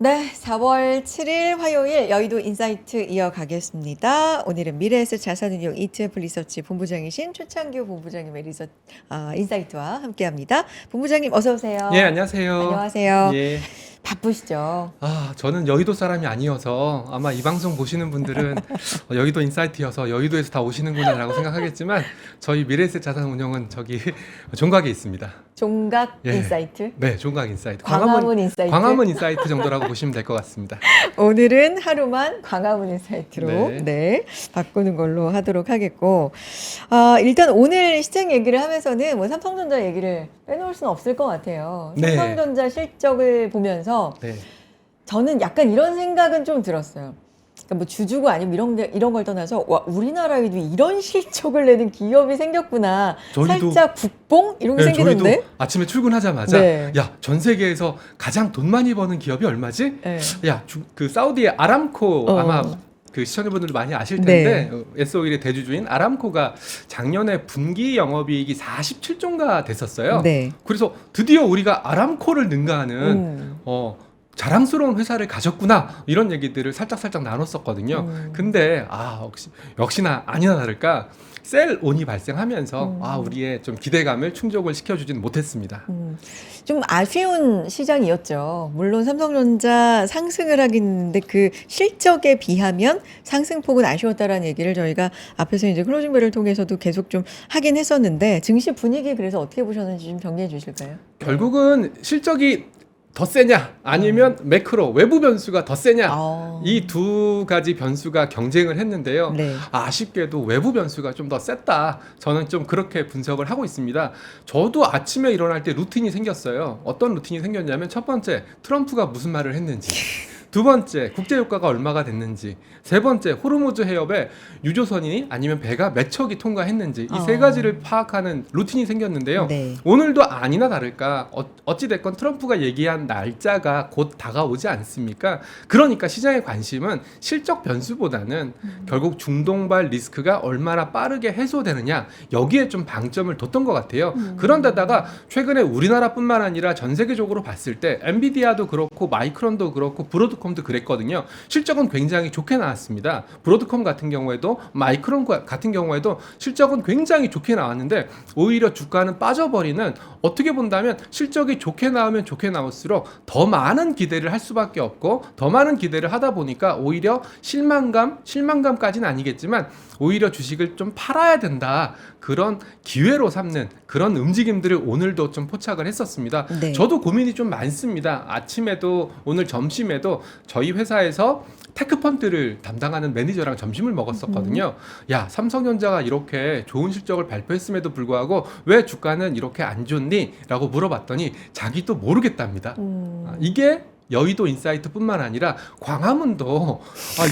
네, 4월 7일 화요일 여의도 인사이트 이어가겠습니다. 오늘은 미래에셋 자산운용 ETF 리서치 본부장이신 최창규 본부장님의 인사이트와 함께합니다. 본부장님 어서 오세요. 예, 안녕하세요. 안녕하세요. 예. 바쁘시죠? 저는 여의도 사람이 아니어서 아마 이 방송 보시는 분들은 여의도 인사이트여서 여의도에서 다 오시는구나라고 생각하겠지만 저희 미래에셋 자산운용은 저기 종각에 있습니다. 종각 예. 인사이트? 네, 종각 인사이트. 광화문 인사이트? 광화문 인사이트 정도라고 보시면 될 것 같습니다. 오늘은 하루만 광화문 인사이트로 네. 바꾸는 걸로 하도록 하겠고, 일단 오늘 시장 얘기를 하면서는 뭐 삼성전자 얘기를 빼놓을 수는 없을 것 같아요. 네. 삼성전자 실적을 보면서 네. 저는 약간 이런 생각은 좀 들었어요. 그러니까 뭐 주주고 아니면 이런 걸 떠나서 와, 우리나라에도 이런 실적을 내는 기업이 생겼구나. 저희도- 살짝 국뽕 이런 게 네, 생기던데. 저희도 아침에 출근하자마자 네. 야, 전 세계에서 가장 돈 많이 버는 기업이 얼마지? 네. 야, 그 사우디의 아람코 아마 그 시청자분들도 많이 아실 텐데 S-오일의 대주주인 아람코가 작년에 분기 영업이익이 47조가 됐었어요. 네. 그래서 드디어 우리가 아람코를 능가하는 자랑스러운 회사를 가졌구나 이런 얘기들을 살짝 나눴었거든요. 근데 역시나 아니나 다를까 셀온이 발생하면서 우리의 좀 기대감을 충족을 시켜주지는 못했습니다. 좀 아쉬운 시장이었죠. 물론 삼성전자 상승을 하긴 했는데 그 실적에 비하면 상승폭은 아쉬웠다라는 얘기를 저희가 앞에서 이제 클로징벨을 통해서도 계속 좀 하긴 했었는데 증시 분위기 그래서 어떻게 보셨는지 좀 정리해 주실까요? 결국은 실적이 더 세냐 아니면 매크로 외부 변수가 더 세냐 이 두 가지 변수가 경쟁을 했는데요. 네. 아쉽게도 외부 변수가 좀 더 셌다. 저는 좀 그렇게 분석을 하고 있습니다. 저도 아침에 일어날 때 루틴이 생겼어요. 어떤 루틴이 생겼냐면 첫 번째 트럼프가 무슨 말을 했는지, 두 번째 국제유가가 얼마가 됐는지, 세 번째 호르무즈 해협에 유조선이 아니면 배가 몇 척이 통과했는지 이 세 가지를 파악하는 루틴이 생겼는데요. 네. 오늘도 아니나 다를까 어찌됐건 트럼프가 얘기한 날짜가 곧 다가오지 않습니까? 그러니까 시장의 관심은 실적 변수보다는 결국 중동발 리스크가 얼마나 빠르게 해소되느냐 여기에 좀 방점을 뒀던 것 같아요. 그런데다가 최근에 우리나라뿐만 아니라 전 세계적으로 봤을 때 엔비디아도 그렇고 마이크론도 그렇고 브로드컴도 그랬거든요. 실적은 굉장히 좋게 나왔습니다. 브로드컴 같은 경우에도 마이크론 같은 경우에도 실적은 굉장히 좋게 나왔는데 오히려 주가는 빠져버리는 어떻게 본다면 실적이 좋게 나오면 좋게 나올수록 더 많은 기대를 할 수밖에 없고 더 많은 기대를 하다 보니까 오히려 실망감까지는 아니겠지만 오히려 주식을 좀 팔아야 된다. 그런 기회로 삼는 그런 움직임들을 오늘도 좀 포착을 했었습니다. 네. 저도 고민이 좀 많습니다. 아침에도 오늘 점심에도 저희 회사에서 테크펀드를 담당하는 매니저랑 점심을 먹었었거든요. 야, 삼성전자가 이렇게 좋은 실적을 발표했음에도 불구하고 왜 주가는 이렇게 안 좋니? 라고 물어봤더니 자기도 모르겠답니다. 이게 여의도 인사이트뿐만 아니라 광화문도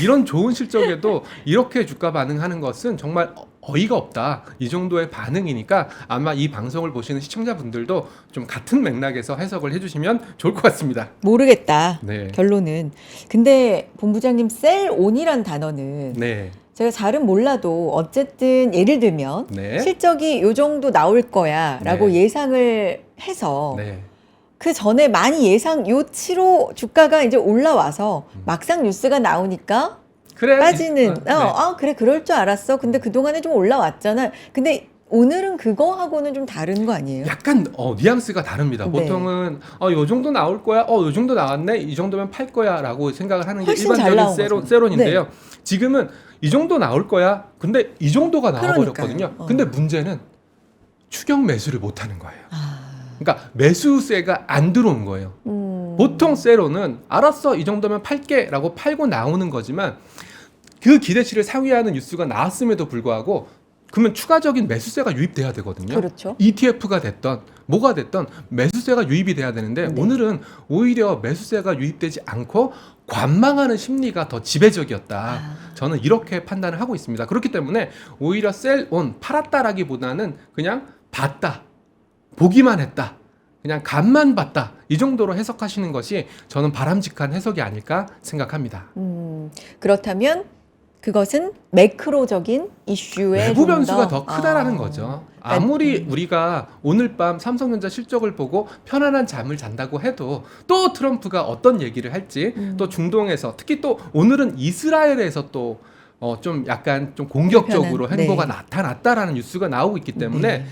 이런 좋은 실적에도 이렇게 주가 반응하는 것은 정말 어이가 없다. 이 정도의 반응이니까 아마 이 방송을 보시는 시청자분들도 좀 같은 맥락에서 해석을 해주시면 좋을 것 같습니다. 모르겠다. 네. 결론은. 근데 본부장님 셀온이란 단어는 네. 제가 잘은 몰라도 어쨌든 예를 들면 네. 실적이 요 정도 나올 거야라고 네. 예상을 해서 네. 그 전에 많이 요치로 주가가 이제 올라와서 막상 뉴스가 나오니까 그래. 빠지는 네. 그래 그럴 줄 알았어. 근데 그동안에 좀 올라왔잖아. 근데 오늘은 그거하고는 좀 다른 거 아니에요? 약간 뉘앙스가 다릅니다. 네. 보통은 요 정도 나올 거야. 요 정도 나왔네. 이 정도면 팔 거야라고 생각을 하는 게 훨씬 잘 나온 일반적인 거죠. 세론인데요. 지금은 이 정도 나올 거야. 근데 이 정도가 나와버렸거든요. 그러니까요. 근데 문제는 추격 매수를 못 하는 거예요. 그러니까 매수세가 안 들어온 거예요. 보통 세로는 알았어 이 정도면 팔게 라고 팔고 나오는 거지만 그 기대치를 상회하는 뉴스가 나왔음에도 불구하고 그러면 추가적인 매수세가 유입돼야 되거든요. 그렇죠. ETF가 됐던 뭐가 됐던 매수세가 유입이 돼야 되는데 네. 오늘은 오히려 매수세가 유입되지 않고 관망하는 심리가 더 지배적이었다. 저는 이렇게 판단을 하고 있습니다. 그렇기 때문에 오히려 셀온 팔았다라기보다는 그냥 봤다. 보기만 했다. 그냥 간만 봤다. 이 정도로 해석하시는 것이 저는 바람직한 해석이 아닐까 생각합니다. 그렇다면 그것은 매크로적인 이슈에 외부 좀 변수가 더 크다라는 아. 거죠. 아무리 우리가 오늘 밤 삼성전자 실적을 보고 편안한 잠을 잔다고 해도 또 트럼프가 어떤 얘기를 할지 또 중동에서 특히 또 오늘은 이스라엘에서 또 좀 약간 좀 공격적으로 불편한, 행보가 네. 나타났다라는 뉴스가 나오고 있기 때문에 네.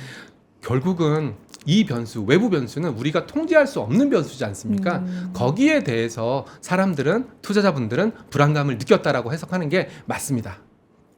결국은 이 변수, 외부 변수는 우리가 통제할 수 없는 변수지 않습니까? 거기에 대해서 사람들은, 투자자분들은 불안감을 느꼈다라고 해석하는 게 맞습니다.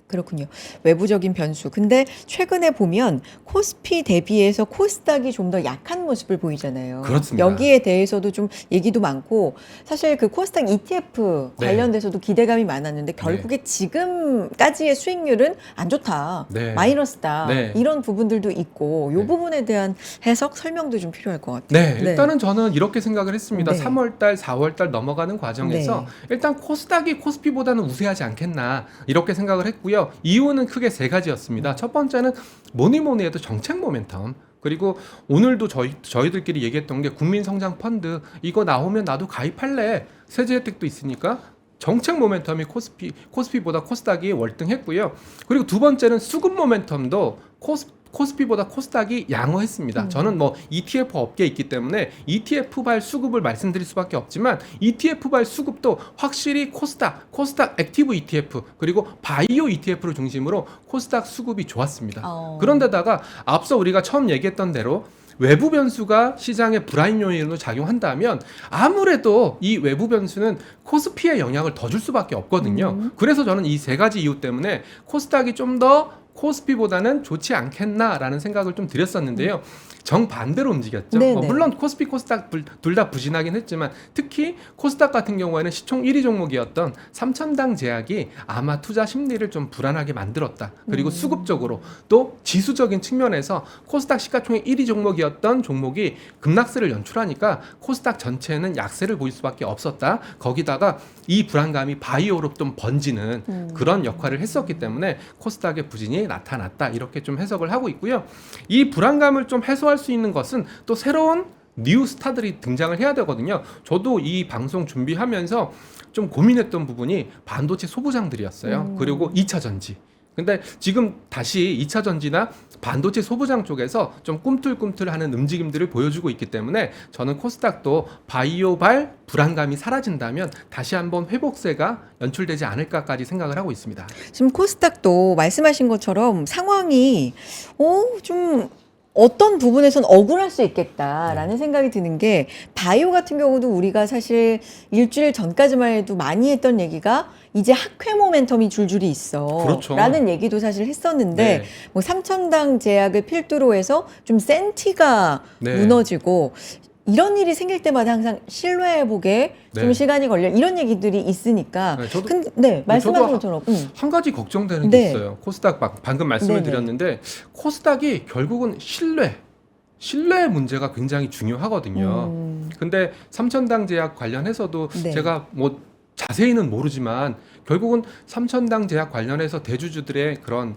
그렇군요. 외부적인 변수. 근데 최근에 보면 코스피 대비해서 코스닥이 좀 더 약한 모습을 보이잖아요. 그렇습니다. 여기에 대해서도 좀 얘기도 많고 사실 그 코스닥 ETF 네. 관련돼서도 기대감이 많았는데 결국에 지금까지의 수익률은 안 좋다. 네. 마이너스다. 네. 이런 부분들도 있고 이 네. 부분에 대한 해석, 설명도 좀 필요할 것 같아요. 네, 일단은 저는 이렇게 생각을 했습니다. 네. 3월달, 4월달 넘어가는 과정에서 일단 코스닥이 코스피보다는 우세하지 않겠나 이렇게 생각을 했고요. 이유는 크게 세 가지였습니다. 첫 번째는 뭐니 해도 정책 모멘텀. 그리고 오늘도 저희들끼리 얘기했던 게 국민성장 펀드 이거 나오면 나도 가입할래. 세제 혜택도 있으니까 정책 모멘텀이 코스피보다 코스닥이 월등했고요. 그리고 두 번째는 수급 모멘텀도 코스피보다 코스닥이 양호했습니다. 저는 뭐 ETF 업계에 있기 때문에 ETF발 수급을 말씀드릴 수밖에 없지만 ETF발 수급도 확실히 코스닥 액티브 ETF 그리고 바이오 ETF를 중심으로 코스닥 수급이 좋았습니다. 그런데다가 앞서 우리가 처음 얘기했던 대로 외부 변수가 시장의 불안 요인으로 작용한다면 아무래도 이 외부 변수는 코스피에 영향을 더 줄 수밖에 없거든요. 그래서 저는 이 세 가지 이유 때문에 코스닥이 좀 더 코스피보다는 좋지 않겠나라는 생각을 좀 드렸었는데요. 정반대로 움직였죠. 물론 코스피, 코스닥 둘 다 부진하긴 했지만 특히 코스닥 같은 경우에는 시총 1위 종목이었던 삼천당 제약이 아마 투자 심리를 좀 불안하게 만들었다. 그리고 수급적으로 또 지수적인 측면에서 코스닥 시가총액 1위 종목이었던 종목이 급락세를 연출하니까 코스닥 전체는 약세를 보일 수밖에 없었다. 거기다가 이 불안감이 바이오로 좀 번지는 그런 역할을 했었기 때문에 코스닥의 부진이 나타났다. 이렇게 좀 해석을 하고 있고요. 이 불안감을 좀 해소할 수 있는 것은 또 새로운 뉴 스타들이 등장을 해야 되거든요. 저도 이 방송 준비하면서 좀 고민했던 부분이 반도체 소부장들이었어요. 그리고 2차 전지. 근데 지금 다시 2차 전지나 반도체 소부장 쪽에서 좀 꿈틀꿈틀하는 움직임들을 보여주고 있기 때문에 저는 코스닥도 바이오발 불안감이 사라진다면 다시 한번 회복세가 연출되지 않을까까지 생각을 하고 있습니다. 지금 코스닥도 말씀하신 것처럼 상황이 좀 어떤 부분에선 억울할 수 있겠다라는 생각이 드는 게 바이오 같은 경우도 우리가 사실 일주일 전까지만 해도 많이 했던 얘기가 이제 학회 모멘텀이 줄줄이 있어. 그렇죠. 라는 얘기도 사실 했었는데 뭐 삼천당 제약을 필두로 해서 좀 센티가 무너지고 이런 일이 생길 때마다 항상 신뢰 회복에 좀 시간이 걸려 이런 얘기들이 있으니까. 근데 말씀하신 것처럼 한 가지 걱정되는 게 있어요. 코스닥 방금 말씀을 드렸는데 코스닥이 결국은 신뢰 문제가 굉장히 중요하거든요. 근데 삼천당 제약 관련해서도 제가 뭐 자세히는 모르지만 결국은 삼천당 제약 관련해서 대주주들의 그런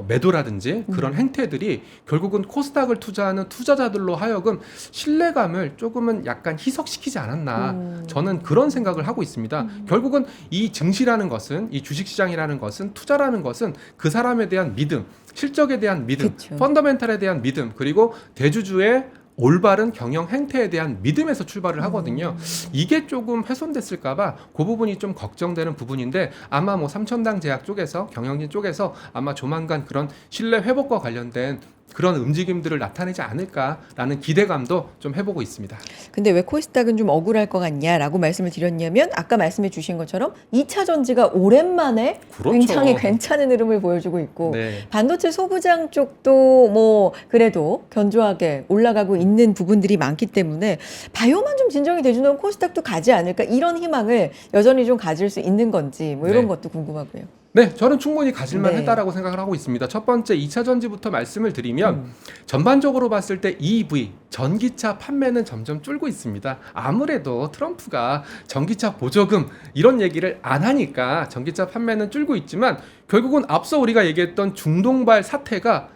매도라든지 그런 행태들이 결국은 코스닥을 투자하는 투자자들로 하여금 신뢰감을 조금은 약간 희석시키지 않았나 저는 그런 생각을 하고 있습니다. 결국은 이 증시라는 것은 이 주식시장이라는 것은 투자라는 것은 그 사람에 대한 믿음, 실적에 대한 믿음, 펀더멘탈에 대한 믿음 그리고 대주주의 올바른 경영 행태에 대한 믿음에서 출발을 하거든요. 이게 조금 훼손됐을까봐 그 부분이 좀 걱정되는 부분인데 아마 뭐 삼천당 제약 쪽에서 경영진 쪽에서 아마 조만간 그런 신뢰 회복과 관련된 그런 움직임들을 나타내지 않을까라는 기대감도 좀 해보고 있습니다. 근데 왜 코스닥은 좀 억울할 것 같냐라고 말씀을 드렸냐면 아까 말씀해 주신 것처럼 2차 전지가 오랜만에 굉장히 괜찮은 흐름을 보여주고 있고 반도체 소부장 쪽도 뭐 그래도 견조하게 올라가고 있는 부분들이 많기 때문에 바이오만 좀 진정이 되주는 코스닥도 가지 않을까 이런 희망을 여전히 좀 가질 수 있는 건지 뭐 이런 것도 궁금하고요. 네, 저는 충분히 가질만 했다라고 생각을 하고 있습니다. 첫 번째 2차 전지부터 말씀을 드리면 전반적으로 봤을 때 EV, 전기차 판매는 점점 줄고 있습니다. 아무래도 트럼프가 전기차 보조금 이런 얘기를 안 하니까 전기차 판매는 줄고 있지만 결국은 앞서 우리가 얘기했던 중동발 사태가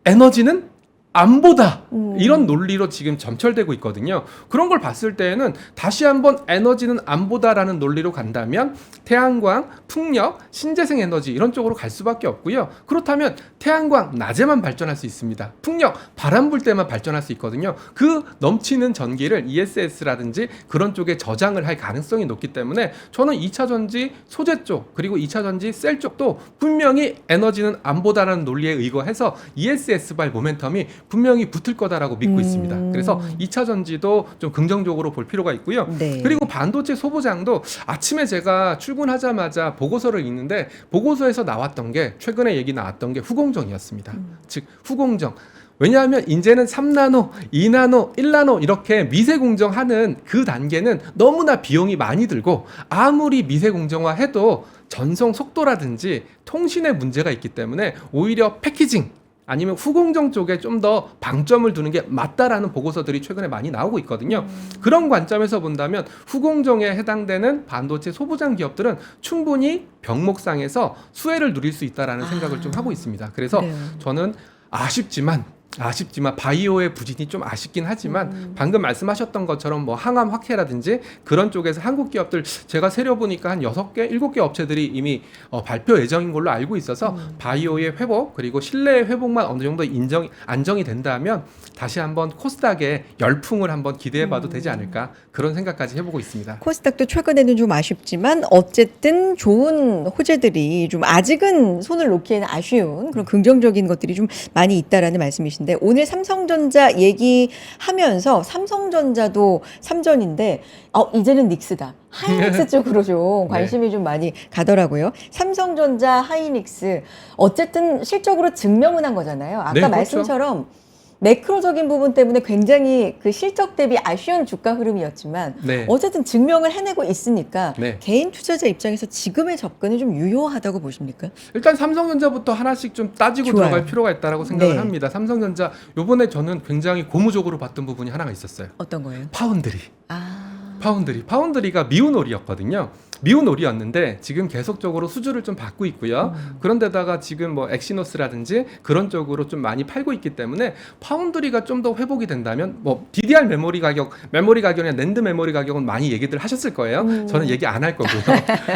에너지는 안보다 이런 논리로 지금 점철되고 있거든요. 그런 걸 봤을 때에는 다시 한번 에너지는 안보다라는 논리로 간다면 태양광, 풍력, 신재생 에너지 이런 쪽으로 갈 수밖에 없고요. 그렇다면 태양광 낮에만 발전할 수 있습니다. 풍력 바람 불 때만 발전할 수 있거든요. 그 넘치는 전기를 ESS라든지 그런 쪽에 저장을 할 가능성이 높기 때문에 저는 2차 전지 소재 쪽 그리고 2차 전지 셀 쪽도 분명히 에너지는 안보다라는 논리에 의거해서 ESS발 모멘텀이 분명히 붙을 거다라고 믿고 있습니다. 그래서 2차 전지도 좀 긍정적으로 볼 필요가 있고요. 네. 그리고 반도체 소부장도 아침에 제가 출근하자마자 보고서를 읽는데 보고서에서 나왔던 게 최근에 얘기 나왔던 게 후공정이었습니다. 즉 후공정. 왜냐하면 이제는 3나노, 2나노, 1나노 이렇게 미세 공정하는 그 단계는 너무나 비용이 많이 들고 아무리 미세 공정화해도 전송 속도라든지 통신에 문제가 있기 때문에 오히려 패키징 아니면 후공정 쪽에 좀 더 방점을 두는 게 맞다라는 보고서들이 최근에 많이 나오고 있거든요. 그런 관점에서 본다면 후공정에 해당되는 반도체 소부장 기업들은 충분히 병목상에서 수혜를 누릴 수 있다라는 생각을 좀 하고 있습니다. 그래서 그래요. 저는 아쉽지만 바이오의 부진이 좀 아쉽긴 하지만 방금 말씀하셨던 것처럼 뭐 항암 확해라든지 그런 쪽에서 한국 기업들 제가 세려보니까 한 6개, 7개 업체들이 이미 발표 예정인 걸로 알고 있어서 바이오의 회복 그리고 실내의 회복만 어느 정도 안정이 된다면 다시 한번 코스닥의 열풍을 한번 기대해봐도 되지 않을까 그런 생각까지 해보고 있습니다. 코스닥도 최근에는 좀 아쉽지만 어쨌든 좋은 호재들이 좀 아직은 손을 놓기에는 아쉬운 그런 긍정적인 것들이 좀 많이 있다라는 말씀이신데 오늘 삼성전자 얘기하면서 삼성전자도 3전인데 이제는 닉스다. 하이닉스 쪽으로 좀 관심이 좀 많이 가더라고요. 삼성전자, 하이닉스 어쨌든 실적으로 증명은 한 거잖아요. 아까 네, 그렇죠. 말씀처럼 매크로적인 부분 때문에 굉장히 그 실적 대비 아쉬운 주가 흐름이었지만 네. 어쨌든 증명을 해내고 있으니까 네. 개인 투자자 입장에서 지금의 접근은 좀 유효하다고 보십니까? 일단 삼성전자부터 하나씩 좀 따지고 좋아요. 들어갈 필요가 있다고 생각을 네. 합니다. 삼성전자 요번에 저는 굉장히 고무적으로 봤던 부분이 하나가 있었어요. 어떤 거예요? 파운드리. 아, 파운드리가 미운 오리였거든요. 미운 오리였는데 지금 계속적으로 수주를 좀 받고 있고요. 그런데다가 지금 뭐 엑시노스라든지 그런 쪽으로 좀 많이 팔고 있기 때문에 파운드리가 좀 더 회복이 된다면 뭐 DDR 메모리 가격이나 낸드 메모리 가격은 많이 얘기들 하셨을 거예요. 저는 얘기 안 할 거고요.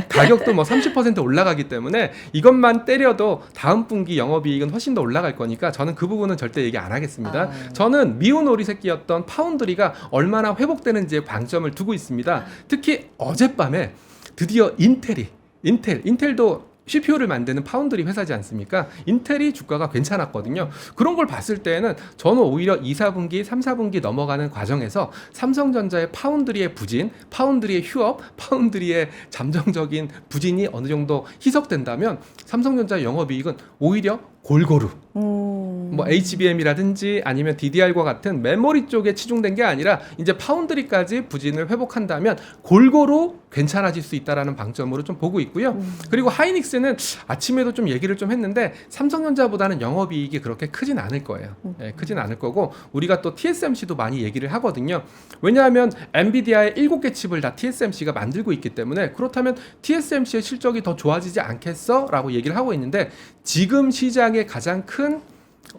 가격도 뭐 30% 올라가기 때문에 이것만 때려도 다음 분기 영업이익은 훨씬 더 올라갈 거니까 저는 그 부분은 절대 얘기 안 하겠습니다. 저는 미운 오리 새끼였던 파운드리가 얼마나 회복되는지에 방점을 두고 있습니다. 특히 어젯밤에 드디어 인텔도 CPU를 만드는 파운드리 회사지 않습니까? 인텔이 주가가 괜찮았거든요. 그런 걸 봤을 때는 저는 오히려 2, 4분기, 3, 4분기 넘어가는 과정에서 삼성전자의 파운드리의 부진, 파운드리의 휴업, 파운드리의 잠정적인 부진이 어느 정도 희석된다면 삼성전자 영업이익은 오히려 골고루 뭐 HBM이라든지 아니면 DDR과 같은 메모리 쪽에 치중된 게 아니라 이제 파운드리까지 부진을 회복한다면 골고루 괜찮아질 수 있다라는 방점으로 좀 보고 있고요. 그리고 하이닉스는 아침에도 좀 얘기를 좀 했는데 삼성전자보다는 영업이익이 그렇게 크진 않을 거예요. 예, 크진 않을 거고 우리가 또 TSMC도 많이 얘기를 하거든요. 왜냐하면 엔비디아의 7개 칩을 다 TSMC가 만들고 있기 때문에 그렇다면 TSMC의 실적이 더 좋아지지 않겠어? 라고 얘기를 하고 있는데 지금 시장의 가장 큰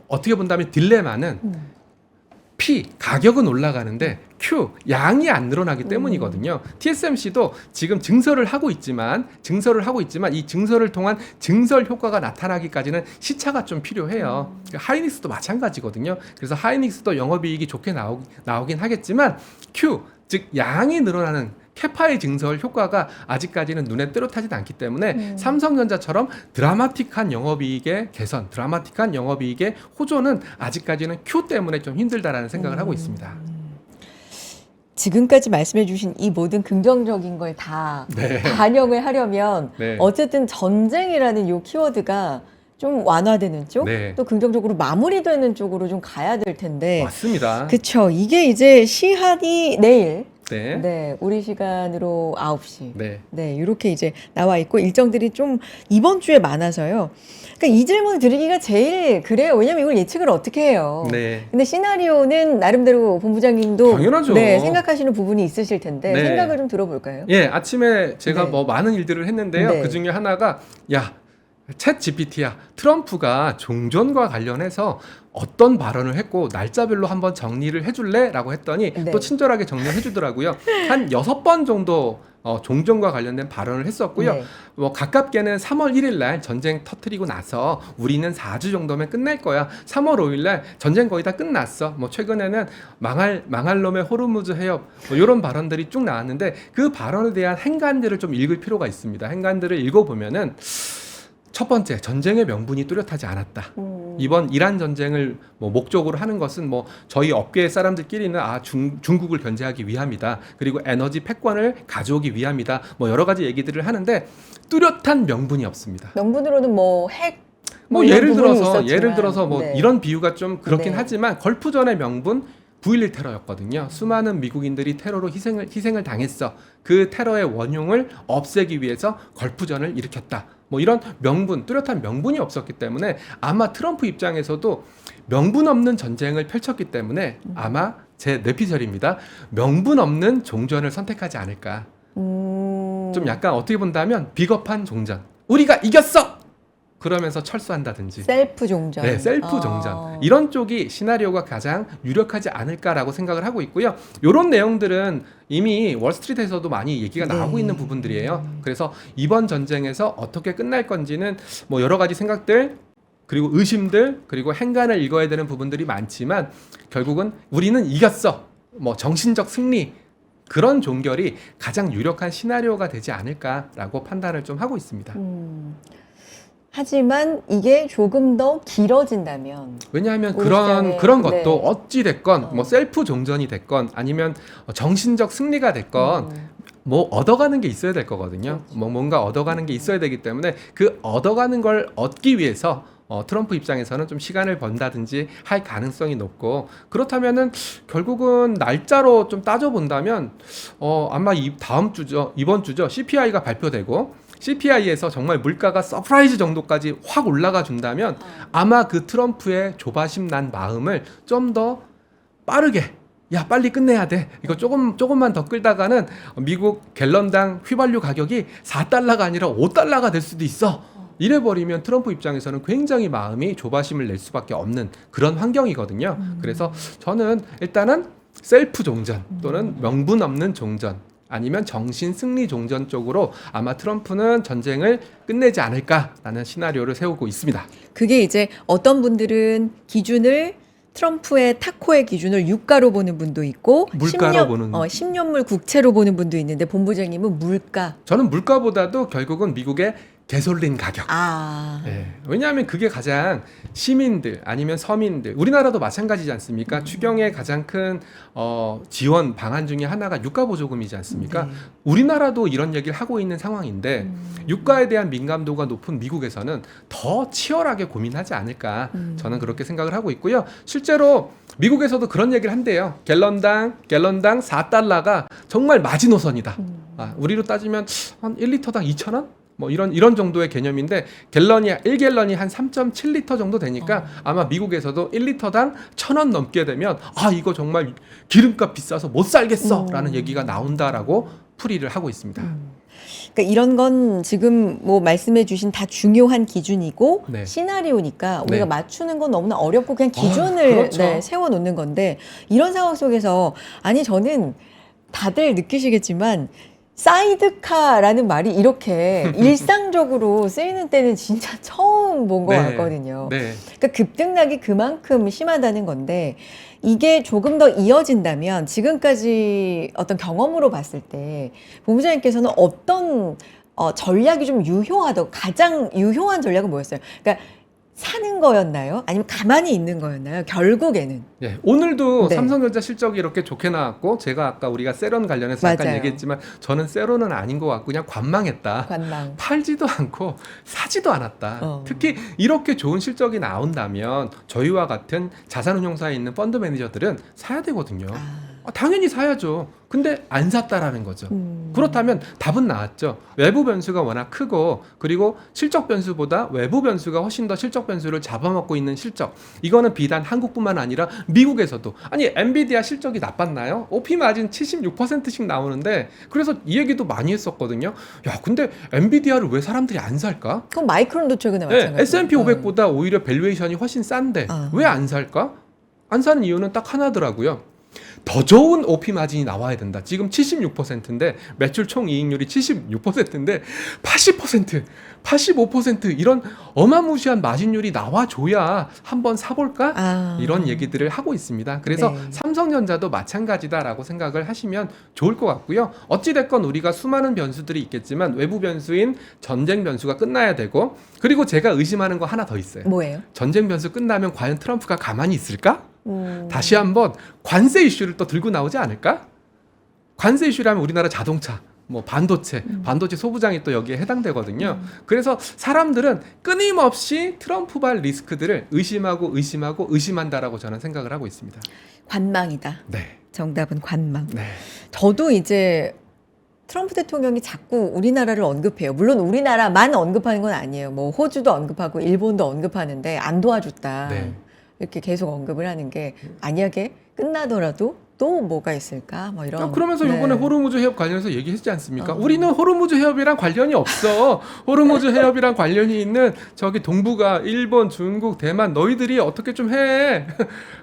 어떻게 본다면 딜레마는 가격은 올라가는데 양이 안 늘어나기 때문이거든요. TSMC도 지금 증설을 하고 있지만 이 증설을 통한 증설 효과가 나타나기까지는 시차가 좀 필요해요. 하이닉스도 마찬가지거든요. 그래서 하이닉스도 영업이익이 좋게 나오긴 하겠지만 즉 양이 늘어나는 캐파의 증설 효과가 아직까지는 눈에 뚜렷하지 않기 때문에 삼성전자처럼 드라마틱한 영업이익의 개선, 드라마틱한 영업이익의 호조는 아직까지는 때문에 좀 힘들다라는 생각을 하고 있습니다. 지금까지 말씀해 주신 이 모든 긍정적인 걸 다 반영을 하려면 어쨌든 전쟁이라는 요 키워드가 좀 완화되는 쪽, 또 긍정적으로 마무리되는 쪽으로 좀 가야 될 텐데. 맞습니다. 그쵸. 이게 이제 시한이 내일. 네. 우리 시간으로 9시. 네. 이렇게 이제 나와 있고 일정들이 좀 이번 주에 많아서요. 그러니까 이 질문을 드리기가 제일 그래요. 왜냐면 이걸 예측을 어떻게 해요. 근데 시나리오는 나름대로 본부장님도 당연하죠. 생각하시는 부분이 있으실 텐데 생각을 좀 들어볼까요? 아침에 제가 뭐 많은 일들을 했는데요. 그 중에 하나가 챗 GPT야 트럼프가 종전과 관련해서 어떤 발언을 했고 날짜별로 한번 정리를 해줄래? 라고 했더니 네. 또 친절하게 정리를 해주더라고요. 한 6번 정도 종전과 관련된 발언을 했었고요. 네. 뭐 가깝게는 3월 1일 날 전쟁 터트리고 나서 우리는 4주 정도면 끝날 거야. 3월 5일 날 전쟁 거의 다 끝났어. 뭐 최근에는 망할 놈의 호르무즈 해협 뭐 이런 발언들이 쭉 나왔는데 그 발언에 대한 행간들을 좀 읽을 필요가 있습니다. 행간들을 읽어보면은 첫 번째, 전쟁의 명분이 뚜렷하지 않았다. 이번 이란 전쟁을 뭐 목적으로 하는 것은 뭐 저희 업계 사람들끼리는 중국을 견제하기 위함이다. 그리고 에너지 패권을 가져오기 위함이다. 뭐 여러 가지 얘기들을 하는데 뚜렷한 명분이 없습니다. 명분으로는 뭐 핵, 뭐 이런 예를 부분이 들어서 있었지만, 뭐 네. 이런 비유가 좀 그렇긴 네. 하지만 걸프전의 명분 9.11 테러였거든요. 수많은 미국인들이 테러로 희생을 당했어. 그 테러의 원흉을 없애기 위해서 걸프전을 일으켰다. 뭐 이런 명분, 뚜렷한 명분이 없었기 때문에 아마 트럼프 입장에서도 명분 없는 전쟁을 펼쳤기 때문에 아마 제 뇌피셜입니다. 명분 없는 종전을 선택하지 않을까. 좀 약간 어떻게 본다면 비겁한 종전. 우리가 이겼어! 그러면서 철수한다든지. 셀프 종전. 네, 셀프 종전. 이런 쪽이 시나리오가 가장 유력하지 않을까라고 생각을 하고 있고요. 이런 내용들은 이미 월스트리트에서도 많이 얘기가 나오고 있는 부분들이에요. 그래서 이번 전쟁에서 어떻게 끝날 건지는 뭐 여러 가지 생각들 그리고 의심들 그리고 행간을 읽어야 되는 부분들이 많지만 결국은 우리는 이겼어. 뭐 정신적 승리 그런 종결이 가장 유력한 시나리오가 되지 않을까라고 판단을 좀 하고 있습니다. 하지만 이게 조금 더 길어진다면 왜냐하면 우리 그런 시장에, 것도 네. 어찌 됐건 뭐 셀프 종전이 됐건 아니면 정신적 승리가 됐건 뭐 얻어가는 게 있어야 될 거거든요. 그렇죠. 뭐 뭔가 얻어가는 게 있어야 되기 때문에 그 얻어가는 걸 얻기 위해서 트럼프 입장에서는 좀 시간을 번다든지 할 가능성이 높고 그렇다면은 결국은 날짜로 좀 따져본다면 아마 이번 주죠 CPI가 발표되고 CPI에서 정말 물가가 서프라이즈 정도까지 확 올라가 준다면 아마 그 트럼프의 조바심 난 마음을 좀 더 빠르게 야 빨리 끝내야 돼 이거 조금만 더 끌다가는 미국 갤런당 휘발유 가격이 4달러가 아니라 5달러가 될 수도 있어. 이래버리면 트럼프 입장에서는 굉장히 마음이 조바심을 낼 수밖에 없는 그런 환경이거든요. 그래서 저는 일단은 셀프 종전 또는 명분 없는 종전 아니면 정신 승리 종전 쪽으로 아마 트럼프는 전쟁을 끝내지 않을까라는 시나리오를 세우고 있습니다. 그게 이제 어떤 분들은 기준을 트럼프의 타코의 기준을 유가로 보는 분도 있고 물가로 보는 10년물 국채로 보는 분도 있는데 본부장님은 물가. 저는 물가보다도 결국은 미국의 개솔린 가격. 네. 왜냐하면 그게 가장 시민들 아니면 서민들 우리나라도 마찬가지지 않습니까? 추경의 가장 큰 지원 방안 중에 하나가 유가 보조금이지 않습니까? 네. 우리나라도 이런 얘기를 하고 있는 상황인데 유가에 대한 민감도가 높은 미국에서는 더 치열하게 고민하지 않을까 저는 그렇게 생각을 하고 있고요. 실제로 미국에서도 그런 얘기를 한대요. 갤런당 4달러가 정말 마지노선이다. 우리로 따지면 한 1리터당 2,000원? 뭐 이런 정도의 개념인데 1갤런이 한 3.7리터 정도 되니까 아마 미국에서도 1리터당 1,000원 넘게 되면 이거 정말 기름값 비싸서 못 살겠어라는 얘기가 나온다라고 풀이를 하고 있습니다. 그러니까 이런 건 지금 뭐 말씀해 주신 다 중요한 기준이고 네. 시나리오니까 우리가 네. 맞추는 건 너무나 어렵고 그냥 기준을 그렇죠. 세워 놓는 건데 이런 상황 속에서 아니 저는 다들 느끼시겠지만 사이드카라는 말이 이렇게 일상적으로 쓰이는 때는 진짜 처음 본 것 같거든요. 네. 그러니까 급등락이 그만큼 심하다는 건데 이게 조금 더 이어진다면 지금까지 어떤 경험으로 봤을 때 본부장님께서는 어떤 전략이 좀 가장 유효한 전략은 뭐였어요? 그러니까 사는 거였나요? 아니면 가만히 있는 거였나요? 결국에는. 예, 오늘도 네. 삼성전자 실적이 이렇게 좋게 나왔고 제가 아까 우리가 세론 관련해서 잠깐 맞아요. 얘기했지만 저는 세론은 아닌 것 같고 그냥 관망했다. 관망. 팔지도 않고 사지도 않았다. 어. 특히 이렇게 좋은 실적이 나온다면 저희와 같은 자산운용사에 있는 펀드 매니저들은 사야 되거든요. 당연히 사야죠. 근데 안 샀다라는 거죠. 그렇다면 답은 나왔죠. 외부 변수가 워낙 크고 그리고 실적 변수보다 외부 변수가 훨씬 더 실적 변수를 잡아먹고 있는 실적. 이거는 비단 한국뿐만 아니라 미국에서도. 아니 엔비디아 실적이 나빴나요? OP 마진 76%씩 나오는데 그래서 이 얘기도 많이 했었거든요. 야 근데 엔비디아를 왜 사람들이 안 살까? 그럼 마이크론도 최근에 네, 마찬가지예요. S&P 500보다 오히려 밸류에이션이 훨씬 싼데 왜 안 살까? 안 사는 이유는 딱 하나더라고요. 더 좋은 OP 마진이 나와야 된다. 지금 76%인데 매출 총 이익률이 76%인데 80%, 85% 이런 어마무시한 마진율이 나와줘야 한번 사볼까? 이런 얘기들을 하고 있습니다. 그래서 네. 삼성전자도 마찬가지다라고 생각을 하시면 좋을 것 같고요. 어찌됐건 우리가 수많은 변수들이 있겠지만 외부 변수인 전쟁 변수가 끝나야 되고 그리고 제가 의심하는 거 하나 더 있어요. 뭐예요? 전쟁 변수 끝나면 과연 트럼프가 가만히 있을까? 다시 한번 관세 이슈를 또 들고 나오지 않을까? 관세 이슈라면 우리나라 자동차, 뭐 반도체 소부장이 또 여기에 해당되거든요. 그래서 사람들은 끊임없이 트럼프발 리스크들을 의심한다라고 저는 생각을 하고 있습니다. 관망이다. 네. 정답은 관망. 네. 저도 이제 트럼프 대통령이 자꾸 우리나라를 언급해요. 물론 우리나라만 언급하는 건 아니에요. 뭐 호주도 언급하고 일본도 언급하는데 안 도와줬다. 네. 이렇게 계속 언급을 하는 게 만약에 끝나더라도 또 뭐가 있을까? 뭐 이런. 그러면서 네. 이번에 호르무즈 해협 관련해서 얘기했지 않습니까? 우리는 호르무즈 해협이랑 관련이 없어. 호르무즈 해협이랑 관련이 있는 저기 동북아, 일본, 중국, 대만 너희들이 어떻게 좀 해.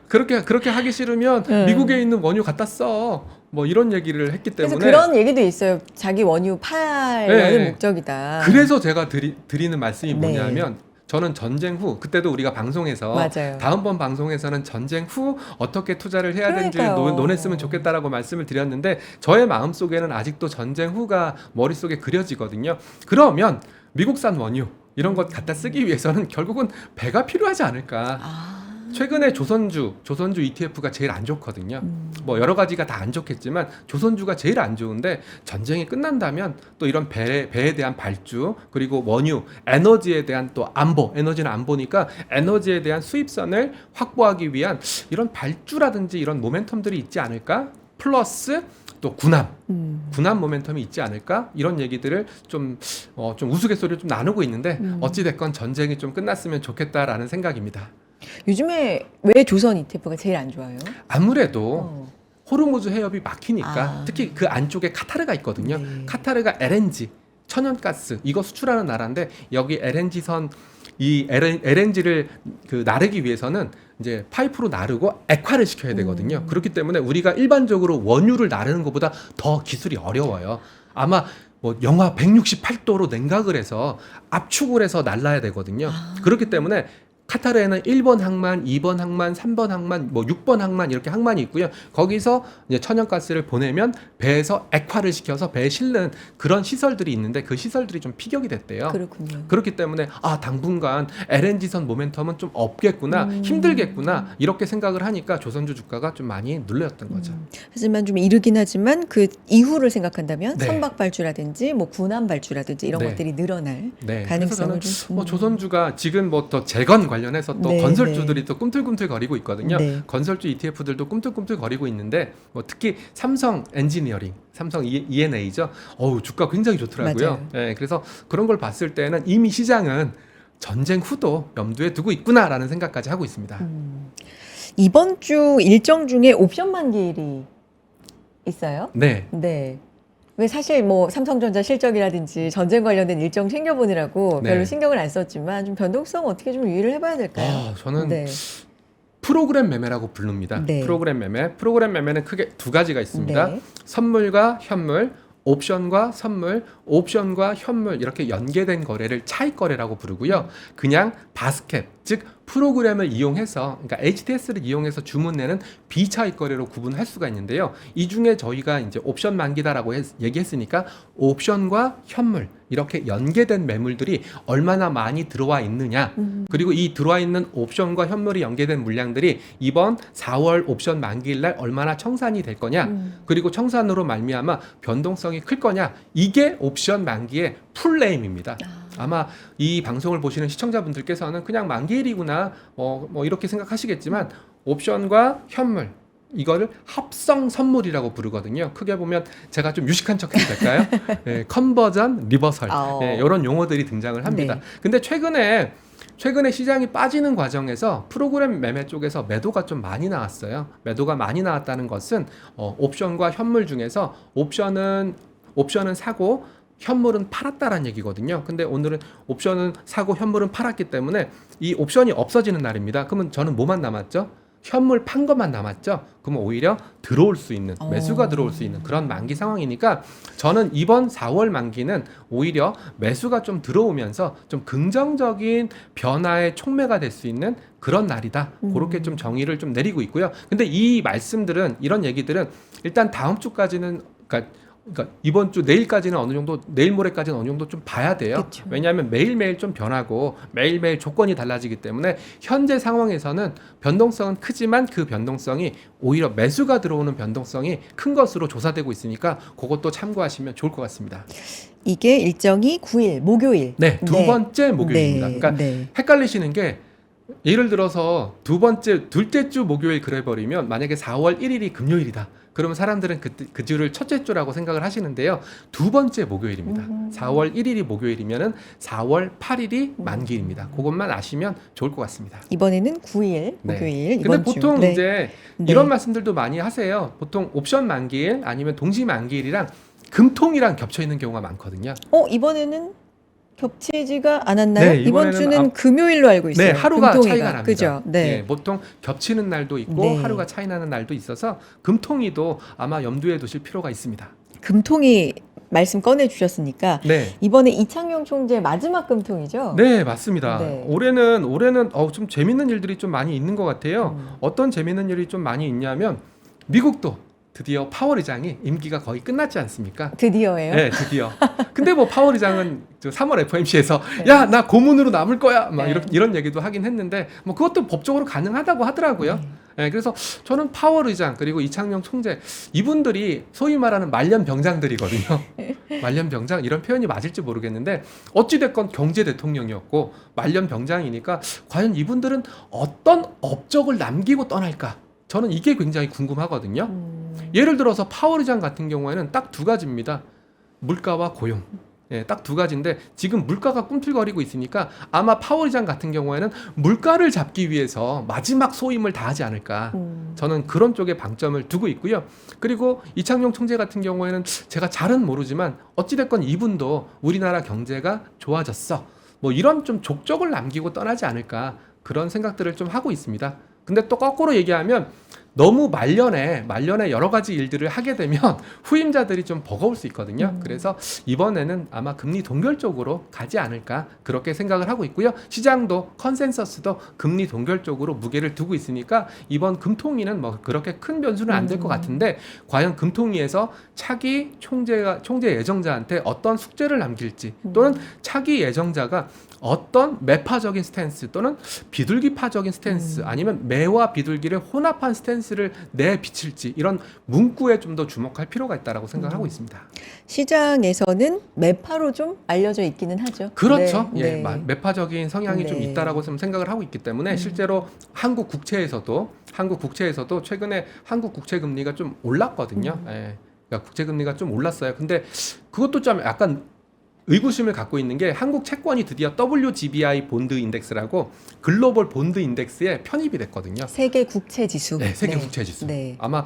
그렇게 하기 싫으면 미국에 있는 원유 갖다 써. 뭐 이런 얘기를 했기 때문에. 그래서 그런 얘기도 있어요. 자기 원유 팔려는 네. 목적이다. 그래서 제가 드리는 말씀이 네. 뭐냐면 저는 전쟁 후 그때도 우리가 방송에서 맞아요. 다음번 방송에서는 전쟁 후 어떻게 투자를 해야 되는지 그러니까요. 논했으면 좋겠다라고 말씀을 드렸는데 저의 마음속에는 아직도 전쟁 후가 머릿속에 그려지거든요. 그러면 미국산 원유 이런 것 갖다 쓰기 위해서는 결국은 배가 필요하지 않을까. 최근에 조선주 ETF가 제일 안 좋거든요. 뭐 여러 가지가 다 안 좋겠지만 조선주가 제일 안 좋은데 전쟁이 끝난다면 또 이런 배에 대한 발주 그리고 원유, 에너지에 대한 또 안보, 에너지는 안보니까 에너지에 대한 수입선을 확보하기 위한 이런 발주라든지 이런 모멘텀들이 있지 않을까? 플러스 또 군함 모멘텀이 있지 않을까? 이런 얘기들을 좀 우스갯소리를 좀 나누고 있는데 어찌됐건 전쟁이 좀 끝났으면 좋겠다라는 생각입니다. 요즘에 왜 조선 ETF가 제일 안 좋아요? 아무래도 호르무즈 해협이 막히니까 특히 그 안쪽에 카타르가 있거든요. 네. 카타르가 LNG, 천연가스 이거 수출하는 나라인데 여기 LNG선 이 LNG를 그 나르기 위해서는 이제 파이프로 나르고 액화를 시켜야 되거든요. 그렇기 때문에 우리가 일반적으로 원유를 나르는 것보다 더 기술이 어려워요. 아마 뭐 영하 168도로 냉각을 해서 압축을 해서 날라야 되거든요. 그렇기 때문에 카타르에는 1번 항만, 2번 항만, 3번 항만, 뭐 6번 항만 이렇게 항만이 있고요. 거기서 이제 천연가스를 보내면 배에서 액화를 시켜서 배에 실는 그런 시설들이 있는데 그 시설들이 좀 피격이 됐대요. 그렇군요. 그렇기 때문에 당분간 LNG선 모멘텀은 좀 없겠구나, 힘들겠구나 이렇게 생각을 하니까 조선주 주가가 좀 많이 눌렸던 거죠. 하지만 좀 이르긴 하지만 그 이후를 생각한다면 네. 선박 발주라든지 뭐 군함 발주라든지 이런 네. 것들이 늘어날 네, 그래서 가능성을 저는 좀 뭐 조선주가 지금 뭐 더 재건 관련해서 또 네, 건설주들이 또 꿈틀꿈틀 거리고 있거든요. 네. 건설주 ETF들도 꿈틀꿈틀 거리고 있는데 뭐 특히 삼성 엔지니어링, 삼성 ENA죠. 주가 굉장히 좋더라고요. 맞아요. 네, 그래서 그런 걸 봤을 때는 이미 시장은 전쟁 후도 염두에 두고 있구나라는 생각까지 하고 있습니다. 이번 주 일정 중에 옵션 만기일이 있어요? 네. 네. 왜 사실 뭐 삼성전자 실적이라든지 전쟁 관련된 일정 챙겨보느라고 네. 별로 신경을 안 썼지만 좀 변동성 어떻게 좀 유의를 해봐야 될까요? 저는 네. 프로그램 매매라고 부릅니다. 네. 프로그램 매매는 크게 두 가지가 있습니다. 네. 선물과 현물, 옵션과 선물, 옵션과 현물 이렇게 연계된 거래를 차익 거래라고 부르고요. 그냥 바스켓, 즉 프로그램을 이용해서 그러니까 HTS를 이용해서 주문 내는 비차익 거래로 구분할 수가 있는데요. 이 중에 저희가 이제 옵션 만기다라고 얘기했으니까 옵션과 현물 이렇게 연계된 매물들이 얼마나 많이 들어와 있느냐 그리고 이 들어와 있는 옵션과 현물이 연계된 물량들이 이번 4월 옵션 만기일 날 얼마나 청산이 될 거냐 그리고 청산으로 말미암아 변동성이 클 거냐 이게 옵션 만기의 풀네임입니다. 아마 이 방송을 보시는 시청자분들께서는 그냥 만기일이구나 뭐 이렇게 생각하시겠지만 옵션과 현물 이거를 합성 선물이라고 부르거든요. 크게 보면 제가 좀 유식한 척 해도 될까요? 예, 컨버전, 리버설 이런 용어들이 등장을 합니다. 네. 근데 최근에 시장이 빠지는 과정에서 프로그램 매매 쪽에서 매도가 좀 많이 나왔어요. 매도가 많이 나왔다는 것은 옵션과 현물 중에서 옵션은 사고 현물은 팔았다라는 얘기거든요. 근데 오늘은 옵션은 사고 현물은 팔았기 때문에 이 옵션이 없어지는 날입니다. 그러면 저는 뭐만 남았죠? 현물 판 것만 남았죠. 그러면 오히려 들어올 수 있는 매수가 들어올 수 있는 그런 만기 상황이니까 저는 이번 4월 만기는 오히려 매수가 좀 들어오면서 좀 긍정적인 변화의 촉매가 될 수 있는 그런 날이다. 그렇게 좀 정의를 좀 내리고 있고요. 근데 이 말씀들은 이런 얘기들은 일단 다음 주까지는 그러니까 이번 주 내일까지는 어느 정도 내일 모레까지는 어느 정도 좀 봐야 돼요. 그쵸. 왜냐하면 매일매일 좀 변하고 매일매일 조건이 달라지기 때문에 현재 상황에서는 변동성은 크지만 그 변동성이 오히려 매수가 들어오는 변동성이 큰 것으로 조사되고 있으니까 그것도 참고하시면 좋을 것 같습니다. 이게 일정이 9일 목요일. 네, 두 번째 목요일입니다. 네, 그러니까 네. 헷갈리시는 게 예를 들어서 둘째 주 목요일 그래버리면 만약에 4월 1일이 금요일이다. 그러면 사람들은 그 주를 첫째 주라고 생각을 하시는데요. 두 번째 목요일입니다. 4월 1일이 목요일이면은 4월 8일이 만기입니다. 그것만 아시면 좋을 것 같습니다. 이번에는 9일 네. 목요일 근데 이번 보통 주. 네. 이제 네. 이런 말씀들도 많이 하세요. 보통 옵션 만기일 아니면 동시 만기일이랑 금통이랑 겹쳐 있는 경우가 많거든요. 이번에는 겹치지가 않았나요? 네, 이번 이번에는 주는 금요일로 알고 있어요. 네, 하루가 금통위가. 차이가 납니다. 그죠? 네. 보통 겹치는 날도 있고 네. 하루가 차이 나는 날도 있어서 금통위도 아마 염두에 두실 필요가 있습니다. 금통위 말씀 꺼내 주셨으니까 네. 이번에 이창용 총재 마지막 금통이죠? 네, 맞습니다. 네. 올해는 좀 재밌는 일들이 좀 많이 있는 것 같아요. 어떤 재밌는 일이 좀 많이 있냐면 미국도 드디어 파월 의장이 임기가 거의 끝났지 않습니까? 드디어예요. 네, 드디어. 근데 뭐 파월 의장은 3월 FOMC에서 네. 야, 나 고문으로 남을 거야. 막 네. 이런 얘기도 하긴 했는데 뭐 그것도 법적으로 가능하다고 하더라고요. 네, 그래서 저는 파월 의장 그리고 이창용 총재 이분들이 소위 말하는 말년 병장들이거든요. 말년 병장 이런 표현이 맞을지 모르겠는데 어찌 됐건 경제 대통령이었고 말년 병장이니까 과연 이분들은 어떤 업적을 남기고 떠날까? 저는 이게 굉장히 궁금하거든요. 예를 들어서 파월 의장 같은 경우에는 딱 두 가지입니다. 물가와 고용. 딱 두 가지인데 지금 물가가 꿈틀거리고 있으니까 아마 파월 의장 같은 경우에는 물가를 잡기 위해서 마지막 소임을 다하지 않을까. 저는 그런 쪽에 방점을 두고 있고요. 그리고 이창용 총재 같은 경우에는 제가 잘은 모르지만 어찌됐건 이분도 우리나라 경제가 좋아졌어. 뭐 이런 좀 족적을 남기고 떠나지 않을까. 그런 생각들을 좀 하고 있습니다. 근데 또 거꾸로 얘기하면 너무 말년에 여러 가지 일들을 하게 되면 후임자들이 좀 버거울 수 있거든요. 그래서 이번에는 아마 금리 동결 쪽으로 가지 않을까 그렇게 생각을 하고 있고요. 시장도 컨센서스도 금리 동결 쪽으로 무게를 두고 있으니까 이번 금통위는 뭐 그렇게 큰 변수는 안 될 것 같은데 과연 금통위에서 차기 총재 예정자한테 어떤 숙제를 남길지 또는 차기 예정자가 어떤 매파적인 스탠스 또는 비둘기파적인 스탠스 아니면 매와 비둘기를 혼합한 스탠스를 내비칠지 이런 문구에 좀 더 주목할 필요가 있다고 생각하고 있습니다. 시장에서는 매파로 좀 알려져 있기는 하죠. 그렇죠. 네, 네. 매파적인 성향이 좀 네. 있다라고 좀 생각을 하고 있기 때문에 실제로 한국 국채에서도 최근에 한국 국채 금리가 좀 올랐거든요. 그러니까 국채 금리가 좀 올랐어요. 근데 그것도 좀 약간 의구심을 갖고 있는 게 한국 채권이 드디어 WGBI 본드 인덱스라고 글로벌 본드 인덱스에 편입이 됐거든요. 세계 국채 지수. 네, 세계 국채 지수. 네. 아마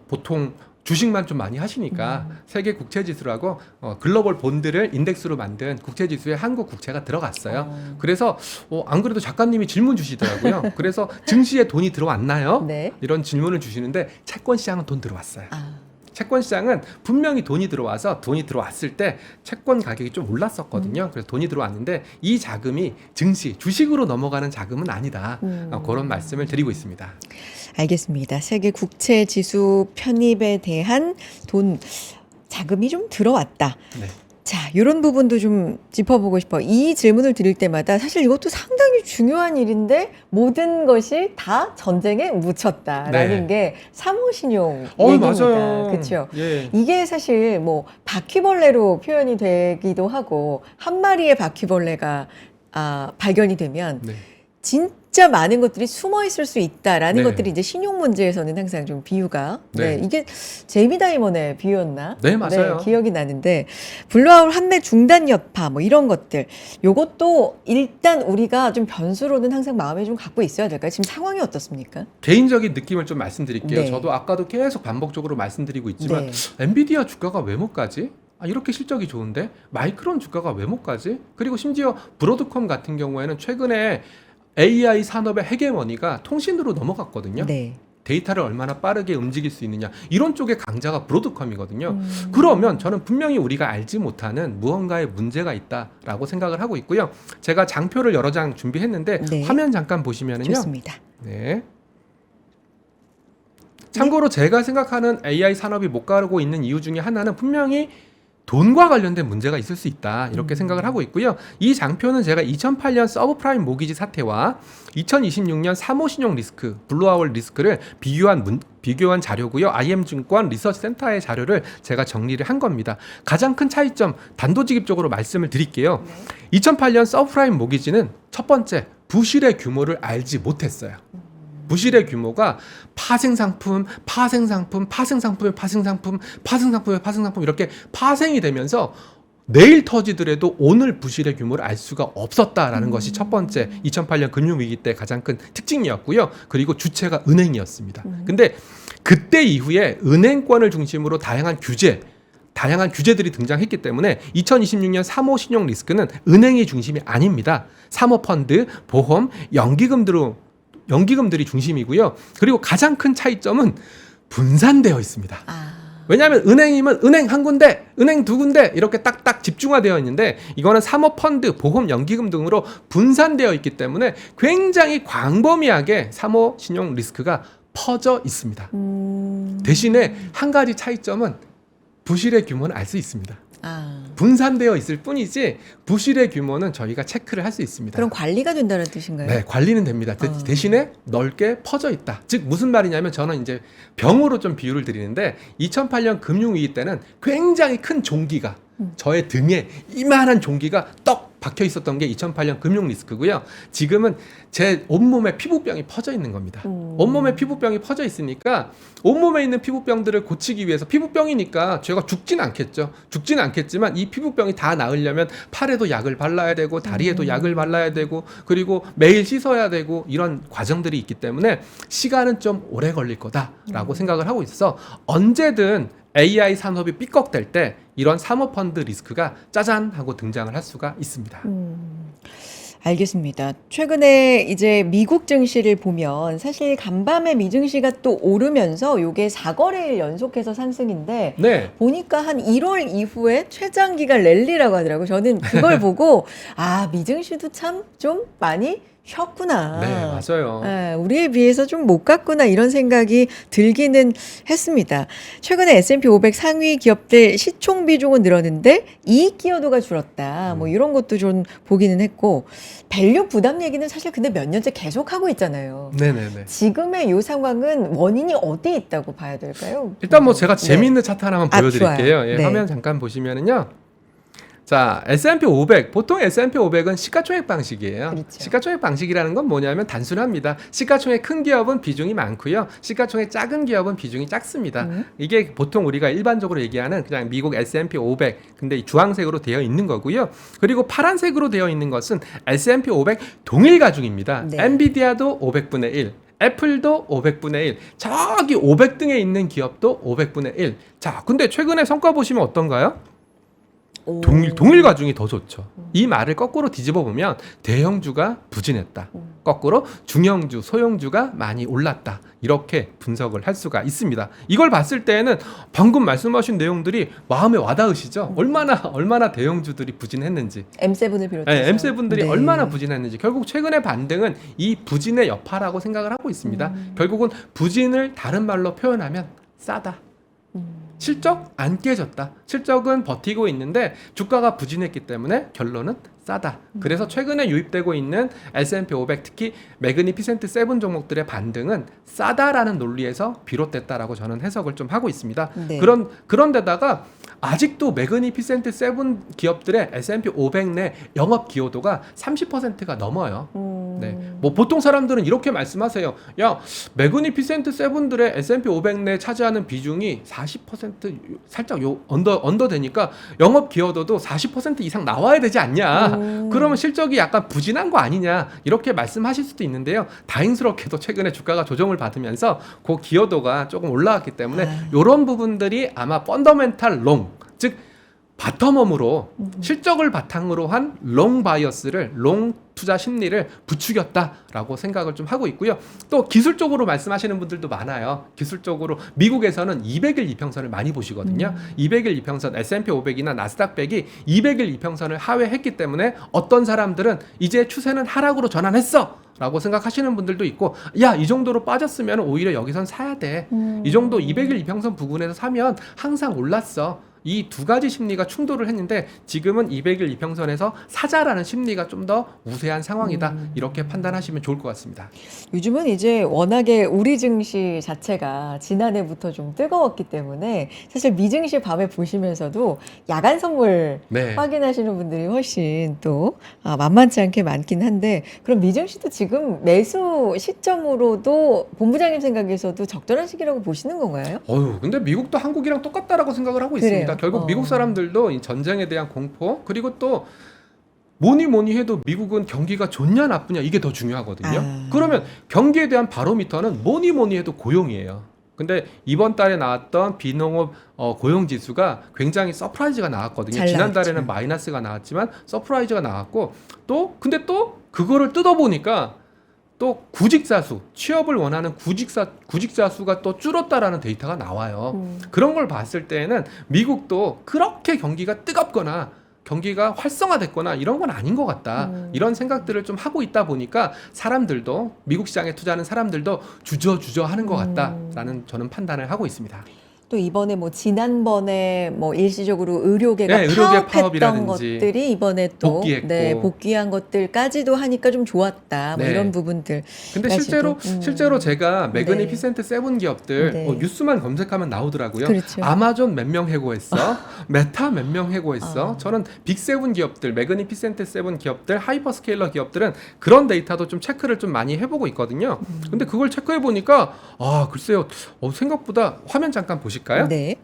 보통 주식만 좀 많이 하시니까 세계 국채 지수라고 글로벌 본드를 인덱스로 만든 국채 지수에 한국 국채가 들어갔어요. 그래서 안 그래도 작가님이 질문 주시더라고요. 그래서 증시에 돈이 들어왔나요? 네. 이런 질문을 주시는데 채권 시장은 돈 들어왔어요. 아. 채권 시장은 분명히 돈이 들어왔을 때 채권 가격이 좀 올랐었거든요. 그래서 돈이 들어왔는데 이 자금이 증시, 주식으로 넘어가는 자금은 아니다. 그런 말씀을 드리고 있습니다. 알겠습니다. 세계 국채 지수 편입에 대한 자금이 좀 들어왔다. 네. 자, 이런 부분도 좀 짚어보고 싶어요. 이 질문을 드릴 때마다 사실 이것도 상당히 중요한 일인데 모든 것이 다 전쟁에 묻혔다라는 네. 게 사모신용 얘기입니다. 맞아요. 그렇죠. 예. 이게 사실 뭐 바퀴벌레로 표현이 되기도 하고 한 마리의 바퀴벌레가 발견이 되면 네. 진짜 많은 것들이 숨어 있을 수 있다라는 네. 것들이 이제 신용 문제에서는 항상 좀 비유가 네. 이게 제이미 다이먼의 비유였나? 네, 맞아요. 기억이 나는데 블루아울 판매 중단 여파 뭐 이런 것들 요것도 일단 우리가 좀 변수로는 항상 마음에 좀 갖고 있어야 될까요? 지금 상황이 어떻습니까? 개인적인 느낌을 좀 말씀드릴게요. 네. 저도 아까도 계속 반복적으로 말씀드리고 있지만 네. 엔비디아 주가가 왜 못 가지? 이렇게 실적이 좋은데 마이크론 주가가 왜 못 가지? 그리고 심지어 브로드컴 같은 경우에는 최근에 AI 산업의 헤게모니가 통신으로 넘어갔거든요. 네. 데이터를 얼마나 빠르게 움직일 수 있느냐 이런 쪽의 강자가 브로드컴이거든요. 그러면 저는 분명히 우리가 알지 못하는 무언가의 문제가 있다라고 생각을 하고 있고요. 제가 장표를 여러 장 준비했는데 네. 화면 잠깐 보시면은요. 좋습니다. 네. 참고로 제가 생각하는 AI 산업이 못 가고 있는 이유 중에 하나는 분명히 돈과 관련된 문제가 있을 수 있다 이렇게 생각을 하고 있고요. 이 장표는 제가 2008년 서브프라임 모기지 사태와 2026년 3호 신용 리스크, 블루아울 리스크를 비교한 자료고요. IM증권 리서치 센터의 자료를 제가 정리를 한 겁니다. 가장 큰 차이점 단도직입적으로 말씀을 드릴게요. 2008년 서브프라임 모기지는 첫 번째 부실의 규모를 알지 못했어요. 부실의 규모가 파생상품, 파생상품, 파생상품의 파생상품, 파생상품의 파생상품 이렇게 파생이 되면서 내일 터지더라도 오늘 부실의 규모를 알 수가 없었다라는 것이 첫 번째 2008년 금융위기 때 가장 큰 특징이었고요. 그리고 주체가 은행이었습니다. 근데 그때 이후에 은행권을 중심으로 다양한 규제들이 등장했기 때문에 2026년 3호 신용 리스크는 은행이 중심이 아닙니다. 사모펀드, 보험, 연기금들이 중심이고요. 그리고 가장 큰 차이점은 분산되어 있습니다. 왜냐하면 은행이면 은행 한 군데, 은행 두 군데 이렇게 딱딱 집중화되어 있는데 이거는 사모펀드, 보험, 연기금 등으로 분산되어 있기 때문에 굉장히 광범위하게 사모 신용 리스크가 퍼져 있습니다. 대신에 한 가지 차이점은 부실의 규모는 알 수 있습니다. 분산되어 있을 뿐이지 부실의 규모는 저희가 체크를 할 수 있습니다. 그럼 관리가 된다는 뜻인가요? 네, 관리는 됩니다. 대신에 넓게 퍼져 있다. 즉 무슨 말이냐면 저는 이제 병으로 좀 비유를 드리는데 2008년 금융위기 때는 굉장히 큰 종기가 저의 등에 이만한 종기가 떡 박혀 있었던 게 2008년 금융 리스크고요. 지금은 제 온몸에 피부병이 퍼져 있는 겁니다. 온몸에 피부병이 퍼져 있으니까 온몸에 있는 피부병들을 고치기 위해서 피부병이니까 제가 죽진 않겠죠. 죽진 않겠지만 이 피부병이 다 나으려면 팔에도 약을 발라야 되고 다리에도 약을 발라야 되고 그리고 매일 씻어야 되고 이런 과정들이 있기 때문에 시간은 좀 오래 걸릴 거다라고 생각을 하고 있어서 언제든 AI 산업이 삐걱될 때 이런 사모펀드 리스크가 짜잔 하고 등장을 할 수가 있습니다. 알겠습니다. 최근에 이제 미국 증시를 보면 사실 간밤에 미 증시가 또 오르면서 요게 4거래일 연속해서 상승인데 네. 보니까 한 1월 이후에 최장기가 랠리라고 하더라고요. 저는 그걸 보고 미 증시도 참 좀 많이 쉬었구나. 네, 맞아요. 우리에 비해서 좀 못 갔구나 이런 생각이 들기는 했습니다. 최근에 S&P 500 상위 기업들 시총 비중은 늘었는데 이익 기여도가 줄었다. 뭐 이런 것도 좀 보기는 했고 밸류 부담 얘기는 사실 근데 몇 년째 계속 하고 있잖아요. 네네네. 지금의 이 상황은 원인이 어디에 있다고 봐야 될까요? 일단 뭐 제가 재미있는 차트 하나만 보여드릴게요. 좋아요. 예, 네. 화면 잠깐 보시면은요. 자, S&P 500. 보통 S&P 500은 시가총액 방식이에요. 그렇죠. 시가총액 방식이라는 건 뭐냐면 단순합니다. 시가총액 큰 기업은 비중이 많고요. 시가총액 작은 기업은 비중이 작습니다. 이게 보통 우리가 일반적으로 얘기하는 그냥 미국 S&P 500. 근데 이 주황색으로 되어 있는 거고요. 그리고 파란색으로 되어 있는 것은 S&P 500 동일 가중입니다. 네. 엔비디아도 500분의 1. 애플도 500분의 1. 저기 500등에 있는 기업도 500분의 1. 자, 근데 최근에 성과 보시면 어떤가요? 동일 가중이 더 좋죠. 이 말을 거꾸로 뒤집어 보면 대형주가 부진했다. 거꾸로 중형주, 소형주가 많이 올랐다. 이렇게 분석을 할 수가 있습니다. 이걸 봤을 때는 방금 말씀하신 내용들이 마음에 와닿으시죠? 얼마나 대형주들이 부진했는지. M7을 비롯해서. 네, M7들이 네. 얼마나 부진했는지. 결국 최근의 반등은 이 부진의 여파라고 생각을 하고 있습니다. 결국은 부진을 다른 말로 표현하면 싸다. 실적 안 깨졌다. 실적은 버티고 있는데 주가가 부진했기 때문에 결론은 싸다. 그래서 최근에 유입되고 있는 S&P 500 특히 매그니피센트 7 종목들의 반등은 싸다라는 논리에서 비롯됐다라고 저는 해석을 좀 하고 있습니다. 네. 그런데다가 아직도 매그니피센트 7 기업들의 S&P 500 내 영업 기여도가 30%가 넘어요. 네. 뭐 보통 사람들은 이렇게 말씀하세요. 야, 매그니피센트 세븐들의 S&P 500 내 차지하는 비중이 40% 살짝 언더 되니까 영업 기여도도 40% 이상 나와야 되지 않냐. 그러면 실적이 약간 부진한 거 아니냐. 이렇게 말씀하실 수도 있는데요. 다행스럽게도 최근에 주가가 조정을 받으면서 그 기여도가 조금 올라왔기 때문에 이런 부분들이 아마 펀더멘탈 롱, 즉 바텀업으로 실적을 바탕으로 한 롱 바이어스를 롱 투자 심리를 부추겼다라고 생각을 좀 하고 있고요. 또 기술적으로 말씀하시는 분들도 많아요. 기술적으로 미국에서는 200일 이평선을 많이 보시거든요. 200일 이평선 S&P 500이나 나스닥 100이 200일 이평선을 하회했기 때문에 어떤 사람들은 이제 추세는 하락으로 전환했어 라고 생각하시는 분들도 있고, 야, 이 정도로 빠졌으면 오히려 여기선 사야 돼. 이 정도 200일 이평선 부근에서 사면 항상 올랐어. 이 두 가지 심리가 충돌을 했는데 지금은 200일 이평선에서 사자라는 심리가 좀 더 우세한 상황이다. 이렇게 판단하시면 좋을 것 같습니다. 요즘은 이제 워낙에 우리 증시 자체가 지난해부터 좀 뜨거웠기 때문에 사실 미증시 밤에 보시면서도 야간 선물 네. 확인하시는 분들이 훨씬 또 만만치 않게 많긴 한데, 그럼 미증시도 지금 매수 시점으로도 본부장님 생각에서도 적절한 시기라고 보시는 건가요? 근데 미국도 한국이랑 똑같다라고 생각을 하고 있습니다. 그래요? 결국 미국 사람들도 이 전쟁에 대한 공포, 그리고 또 뭐니 해도 미국은 경기가 좋냐 나쁘냐 이게 더 중요하거든요. 그러면 경기에 대한 바로미터는 뭐니 해도 고용이에요. 근데 이번 달에 나왔던 비농업 고용 지수가 굉장히 서프라이즈가 나왔거든요. 지난달에는 마이너스가 나왔지만 서프라이즈가 나왔고, 근데 또 그거를 뜯어보니까 또 구직자 수, 취업을 원하는 구직자 수가 또 줄었다라는 데이터가 나와요. 그런 걸 봤을 때는 미국도 그렇게 경기가 뜨겁거나 경기가 활성화됐거나 이런 건 아닌 것 같다. 이런 생각들을 좀 하고 있다 보니까 사람들도, 미국 시장에 투자하는 사람들도 주저주저 하는 것 같다라는 저는 판단을 하고 있습니다. 또 이번에 뭐 지난번에 뭐 일시적으로 의료계가 네, 의료계 파업했던 것들이 이번에 또 복귀했고. 복귀한 것들까지도 하니까 좀 좋았다. 뭐 네. 이런 부분들. 근데 실제로 제가 매그니피센트 세븐 기업들 네. 뉴스만 검색하면 나오더라고요. 그렇죠. 아마존 몇 명 해고했어? 메타 몇 명 해고했어? 저는 빅 세븐 기업들, 매그니피센트 세븐 기업들, 하이퍼스케일러 기업들은 그런 데이터도 좀 체크를 좀 많이 해보고 있거든요. 근데 그걸 체크해 보니까 글쎄요, 생각보다 화면 잠깐 보실까요? 네.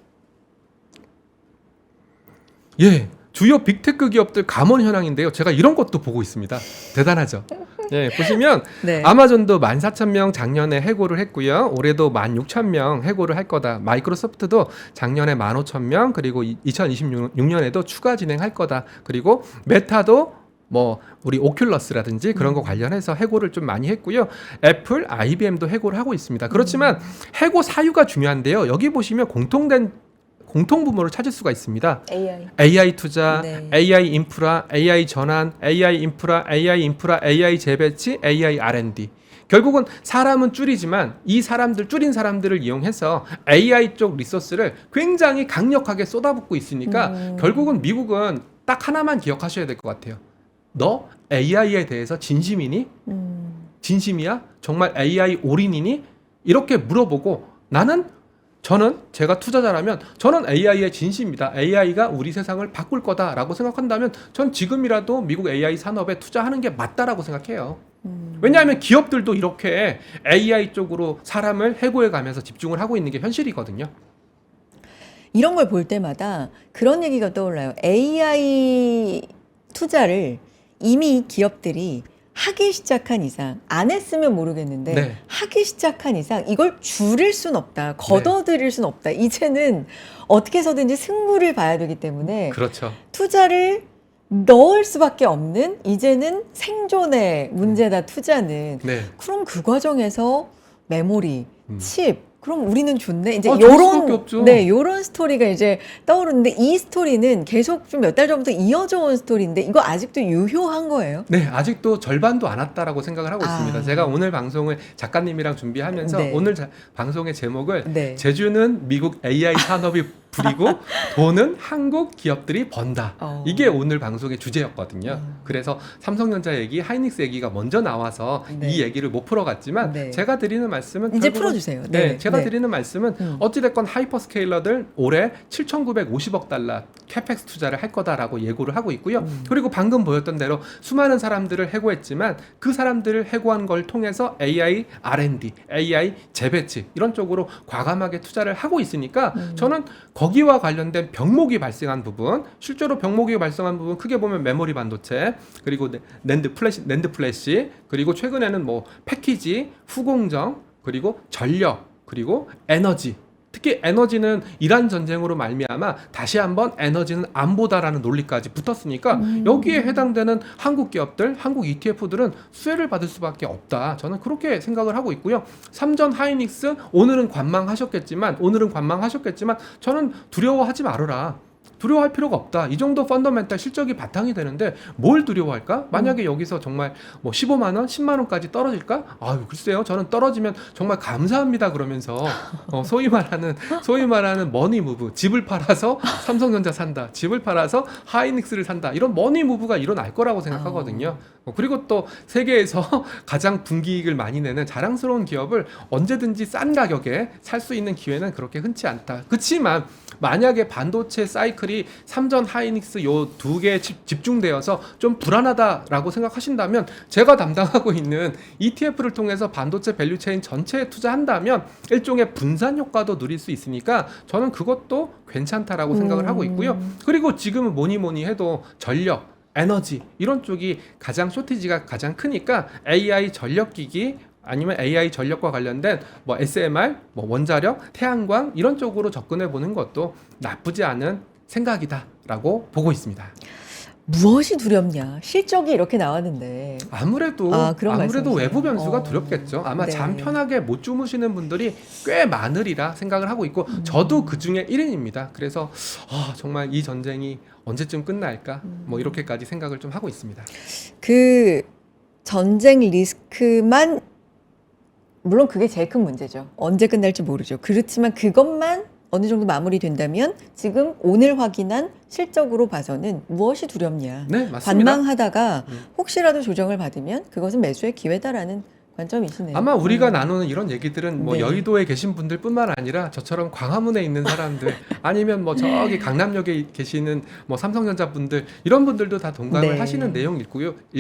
예, 주요 빅테크 기업들 감원 현황인데요. 제가 이런 것도 보고 있습니다. 대단하죠? 예, 보시면 네. 아마존도 14,000명 작년에 해고를 했고요. 올해도 16,000명 해고를 할 거다. 마이크로소프트도 작년에 15,000명, 그리고 2026년에도 추가 진행할 거다. 그리고 메타도 뭐 우리 오큘러스라든지 그런 거 관련해서 해고를 좀 많이 했고요. 애플, IBM도 해고를 하고 있습니다. 그렇지만 해고 사유가 중요한데요. 여기 보시면 공통 부모를 찾을 수가 있습니다. AI 투자, 네. AI 인프라, AI 전환, AI 인프라, AI 재배치, AI R&D. 결국은 사람은 줄이지만 이 줄인 사람들을 이용해서 AI 쪽 리소스를 굉장히 강력하게 쏟아붓고 있으니까 결국은 미국은 딱 하나만 기억하셔야 될 것 같아요. 너 AI에 대해서 진심이니? 진심이야? 정말 AI 올인이니? 이렇게 물어보고 저는 제가 투자자라면 저는 AI의 진심이다. AI가 우리 세상을 바꿀 거다라고 생각한다면 전 지금이라도 미국 AI 산업에 투자하는 게 맞다라고 생각해요. 왜냐하면 기업들도 이렇게 AI 쪽으로 사람을 해고해 가면서 집중을 하고 있는 게 현실이거든요. 이런 걸 볼 때마다 그런 얘기가 떠올라요. AI 투자를 이미 기업들이 하기 시작한 이상, 안 했으면 모르겠는데 네. 하기 시작한 이상 이걸 줄일 순 없다. 걷어들일 순 없다. 이제는 어떻게 해서든지 승부를 봐야 되기 때문에 그렇죠. 투자를 넣을 수밖에 없는, 이제는 생존의 문제다, 투자는. 네. 그럼 그 과정에서 메모리, 칩, 그럼 우리는 좋네. 이제 좋을 수밖에 없죠. 요런 스토리가 이제 떠오르는데, 이 스토리는 계속 좀 몇 달 전부터 이어져 온 스토리인데 이거 아직도 유효한 거예요? 네, 아직도 절반도 안 왔다라고 생각을 하고 있습니다. 제가 오늘 방송을 작가님이랑 준비하면서 네. 오늘 방송의 제목을 네. 제주는 미국 AI 산업이 그리고 돈은 한국 기업들이 번다. 어. 이게 오늘 방송의 주제였거든요. 그래서 삼성전자 얘기, 하이닉스 얘기가 먼저 나와서 네. 이 얘기를 못 풀어갔지만 네. 제가 드리는 말씀은 이제 결국은- 풀어주세요. 네, 네. 제가 네. 드리는 말씀은 어찌됐건 하이퍼스케일러들 올해 7,950억 달러 캐펙스 투자를 할 거다라고 예고를 하고 있고요. 그리고 방금 보였던 대로 수많은 사람들을 해고했지만 그 사람들을 해고한 걸 통해서 AI R&D, AI 재배치 이런 쪽으로 과감하게 투자를 하고 있으니까 저는 거기와 관련된 병목이 발생한 부분, 실제로 병목이 발생한 부분 크게 보면 메모리 반도체, 그리고 낸드 플래시, 그리고 최근에는 뭐 패키지, 후공정, 그리고 전력, 그리고 에너지. 특히 에너지는 이란 전쟁으로 말미암아 다시 한번 에너지는 안보다라는 논리까지 붙었으니까 여기에 해당되는 한국 기업들, 한국 ETF들은 수혜를 받을 수밖에 없다. 저는 그렇게 생각을 하고 있고요. 삼전 하이닉스 오늘은 관망하셨겠지만 저는 두려워하지 말아라. 두려워할 필요가 없다. 이 정도 펀더멘탈 실적이 바탕이 되는데 뭘 두려워할까? 만약에 여기서 정말 뭐 15만 원, 10만 원까지 떨어질까? 아유, 글쎄요. 저는 떨어지면 정말 감사합니다 그러면서 소위 말하는 머니 무브, 집을 팔아서 삼성전자 산다. 집을 팔아서 하이닉스를 산다. 이런 머니 무브가 일어날 거라고 생각하거든요. 그리고 또 세계에서 가장 분기익을 많이 내는 자랑스러운 기업을 언제든지 싼 가격에 살 수 있는 기회는 그렇게 흔치 않다. 그렇지만 만약에 반도체 사이클이 삼전 하이닉스 요 두 개에 집중되어서 좀 불안하다라고 생각하신다면 제가 담당하고 있는 ETF를 통해서 반도체 밸류체인 전체에 투자한다면 일종의 분산 효과도 누릴 수 있으니까 저는 그것도 괜찮다라고 생각을 하고 있고요. 그리고 지금은 뭐니 해도 전력, 에너지 이런 쪽이 가장 쇼티지가 가장 크니까 AI 전력기기 아니면 AI 전력과 관련된 뭐 SMR, 뭐 원자력, 태양광 이런 쪽으로 접근해 보는 것도 나쁘지 않은 생각이다라고 보고 있습니다. 무엇이 두렵냐? 실적이 이렇게 나왔는데. 아무래도 그런 말씀이세요? 외부 변수가 두렵겠죠. 아마 네. 잠 편하게 못 주무시는 분들이 꽤 많으리라 생각을 하고 있고 저도 그 중에 1인입니다. 그래서 정말 이 전쟁이 언제쯤 끝날까? 뭐 이렇게까지 생각을 좀 하고 있습니다. 그 전쟁 리스크만 물론 그게 제일 큰 문제죠. 언제 끝날지 모르죠. 그렇지만 그것만 어느 정도 마무리된다면 지금 오늘 확인한 실적으로 봐서는 무엇이 두렵냐. 네, 맞습니다. 관망하다가 혹시라도 조정을 받으면 그것은 매수의 기회다라는 관점이시네요. 아마 우리가 나누는 이런 얘기들은 뭐 네. 여의도에 계신 분들뿐만 아니라 저처럼 광화문에 있는 사람들 아니면 뭐 저기 강남역에 계시는 뭐 삼성전자 분들 이런 분들도 다 동감을 네. 하시는 내용일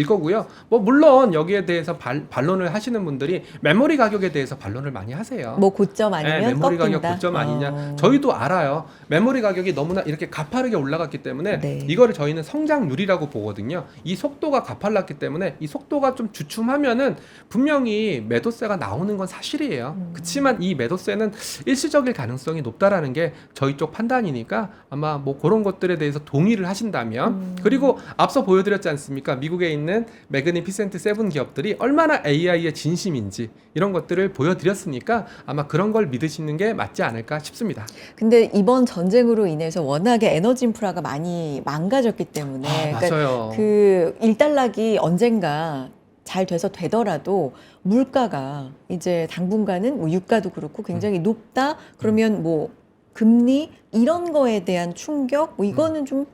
거고요. 뭐 물론 여기에 대해서 반론을 하시는 분들이 메모리 가격에 대해서 반론을 많이 하세요. 뭐 고점 아니면 메모리 꺾인다. 가격 고점 아니냐. 저희도 알아요. 메모리 가격이 너무나 이렇게 가파르게 올라갔기 때문에 네. 이거를 저희는 성장률이라고 보거든요. 이 속도가 가팔랐기 때문에 이 속도가 좀 주춤하면은 분명히 매도세가 나오는 건 사실이에요. 그렇지만 이 매도세는 일시적일 가능성이 높다라는 게 저희 쪽 판단이니까 아마 뭐 그런 것들에 대해서 동의를 하신다면 그리고 앞서 보여드렸지 않습니까? 미국에 있는 매그니피센트 세븐 기업들이 얼마나 AI의 진심인지 이런 것들을 보여드렸으니까 아마 그런 걸 믿으시는 게 맞지 않을까 싶습니다. 근데 이번 전쟁으로 인해서 워낙에 에너지 인프라가 많이 망가졌기 때문에 맞아요. 그 일단락이 언젠가 잘 돼서 되더라도 물가가 이제 당분간은 뭐 유가도 그렇고 굉장히 높다. 그러면 뭐 금리 이런 거에 대한 충격 뭐 이거는 좀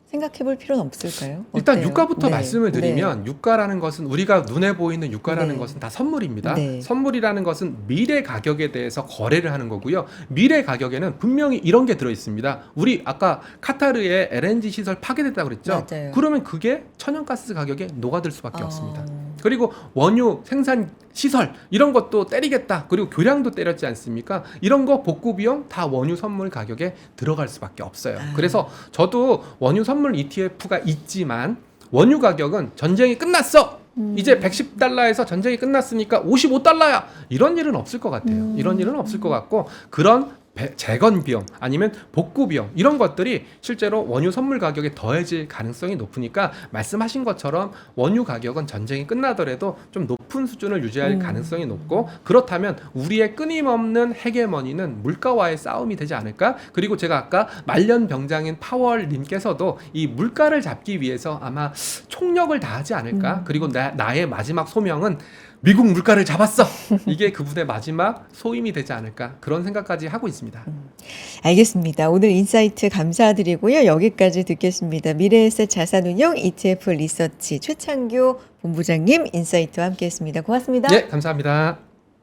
생각해 볼 필요는 없을까요? 일단 어때요? 유가부터 네. 말씀을 드리면 유가라는 것은 우리가 눈에 보이는 유가라는 네. 것은 다 선물입니다. 네. 선물이라는 것은 미래 가격에 대해서 거래를 하는 거고요. 미래 가격에는 분명히 이런 게 들어 있습니다. 우리 아까 카타르에 LNG 시설 파괴됐다고 그랬죠. 맞아요. 그러면 그게 천연가스 가격에 녹아들 수밖에 없습니다. 어. 그리고 원유 생산 시설 이런 것도 때리겠다. 그리고 교량도 때렸지 않습니까? 이런 거 복구 비용 다 원유 선물 가격에 들어갈 수밖에 없어요. 그래서 저도 원유 선물 ETF가 있지만 원유 가격은 전쟁이 끝났어. 이제 110달러에서 전쟁이 끝났으니까 55달러야. 이런 일은 없을 것 같아요. 이런 일은 없을 것 같고 그런 재건 비용 아니면 복구 비용 이런 것들이 실제로 원유 선물 가격에 더해질 가능성이 높으니까 말씀하신 것처럼 원유 가격은 전쟁이 끝나더라도 좀 높은 수준을 유지할 가능성이 높고 그렇다면 우리의 끊임없는 헤게머니는 물가와의 싸움이 되지 않을까? 그리고 제가 아까 말년병장인 파월님께서도 이 물가를 잡기 위해서 아마 총력을 다하지 않을까? 그리고 나의 마지막 소명은 미국 물가를 잡았어. 이게 그분의 마지막 소임이 되지 않을까 그런 생각까지 하고 있습니다. 알겠습니다. 오늘 인사이트 감사드리고요. 여기까지 듣겠습니다. 미래에셋 자산운용 ETF 리서치 최창규 본부장님 인사이트와 함께했습니다. 고맙습니다. 네, 감사합니다.